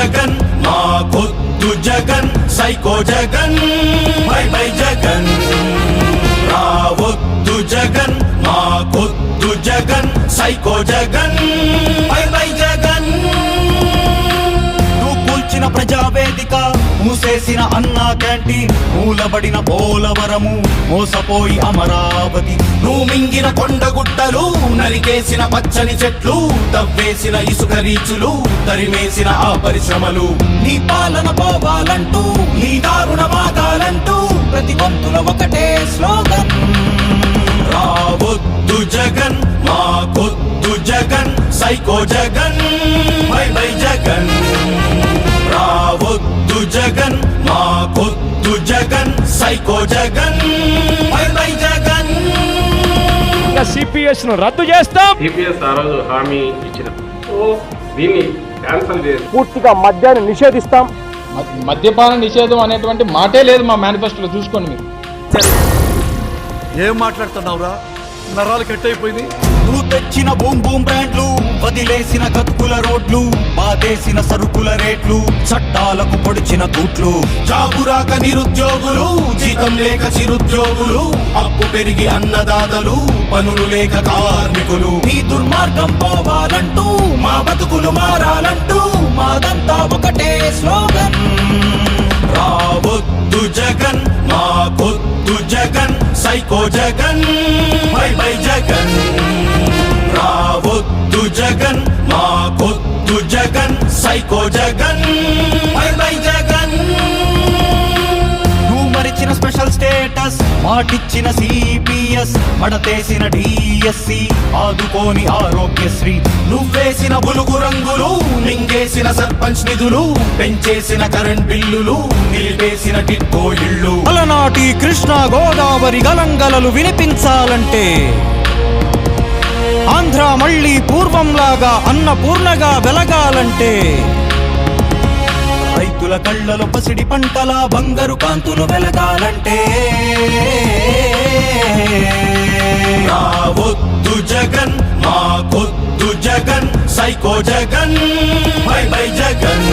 జగన్ మాకొద్దు Jagan psycho Jagan bye bye Jagan రావొద్దు జగన్ మాకొద్దు Jagan psycho Jagan bye bye Jagan నువ్వు కూల్చిన ప్రజావేదిక మూసేసిన అన్నా క్యాంటీన్ మూలబడిన పోలవరము మోసపోయి అమరావతి నువ్వు మింగిన కొండగుట్టలు నరికేసిన పచ్చని చెట్లు తవ్వేసిన ఇసుక రీచులు తరిమేసిన ఆ పరిశ్రమలు నీ పాలన పోవాలంటూ నీ దారుణ మాగాలంటూ ప్రతి గొంతుల ఒకటే స్లోగన్ రావొద్దు జగన్ మాకొద్దు Jagan psycho Jagan bye bye Jagan రావొద్దు జగన్ మాకొద్దు Jagan psycho Jagan bye bye Jagan CPS ను రద్దు చేస్తాం. సిపిఎస్ ఆ రోజు హామీ ఇచ్చిన దీన్ని క్యాన్సల్ చేసి పూర్తిగా మద్యాన్ని నిషేధిస్తాం. మద్యపాన నిషేధం అనేటువంటి మాటే లేదు మా మేనిఫెస్టోలో, చూసుకోండి మీరు. ఏం మాట్లాడుతున్నావురా, నరాలు కట్ అయిపోయింది. నువ్వు తెచ్చిన బూమ్ బూమ్ బ్రాండ్లు వదిలేసిన కత్తుల రోడ్లు బాధేసిన సరుకుల రేట్లు చట్టాలకు పొడిచిన తూట్లు జాబురాక నిరుద్యోగులు జీతం లేక చిరుద్యోగులు అప్పు పెరిగి అన్నదాతలు పనులు లేక కార్మికులు నీ దుర్మార్గం పోవాలంటూ మా బతుకులు మారాలంటూ మాదంతా ఒకటే స్లోగన్ రావొద్దు జగన్ మాకొద్దు Jagan psycho Jagan bye bye Jagan రావొద్దు జగన్ మాకొద్దు Jagan psycho Jagan bye bye Jagan నువ్వు మరిచిన స్పెషల్ స్టేటస్ మాటిచ్చిన సిపిఎస్ మడతేసిన డిఎస్సి ఆదుకోని ఆరోగ్యశ్రీ నువ్వేసిన బులుగు రంగులు మింగేసిన సర్పంచ్ నిధులు పెంచేసిన కరెంట్ బిల్లులు నిలిపేసిన టిట్కో ఇళ్ళు అలనాటి కృష్ణా గోదావరి గలంగలలు వినిపించాలంటే ఆంధ్ర మళ్ళీ పూర్వంలాగా అన్నపూర్ణగా వెలగాలంటే రైతుల కళ్ళలో పసిడి పంటల బంగారు కాంతులు వెలగాలంటే రావొద్దు జగన్ మాకొద్దు Jagan psycho Jagan bye bye Jagan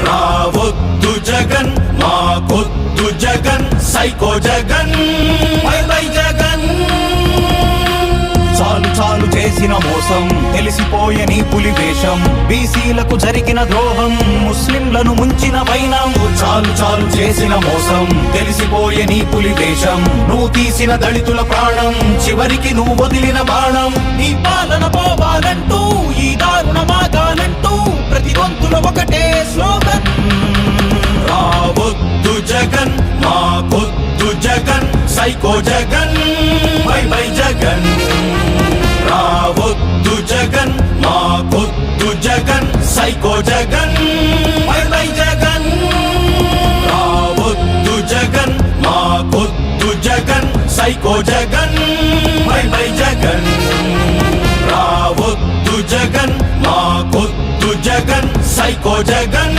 రావొద్దు జగన్ మాకొద్దు Jagan psycho Jagan bye bye Jagan చాలు చాలు చేసిన మోసం తెలిసిపోయే నీ పులి వేషం బీసీలకు జరిగిన ద్రోహం ముస్లింలను ముంచిన వైనం చాలు చాలు చేసిన మోసం తెలిసిపోయే నీ పులి వేషం నువ్వు తీసిన దళితుల ప్రాణం చివరికి నువ్వు వదిలిన బాణం నీ పాలన పోవాలంటూ ఈ దారుణ మాగాలంటూ ప్రతి గొంతుల ఒకటే స్లోగన్ రావొద్దు జగన్ మాకొద్దు Jagan psycho Jagan bye bye Jagan రావొద్దు జగన్ మాకొద్దు Jagan psycho Jagan bye bye Jagan రావొద్దు జగన్ మాకొద్దు Jagan psycho Jagan bye bye Jagan రావొద్దు జగన్ మాకొద్దు జగన్ సైకో జగన్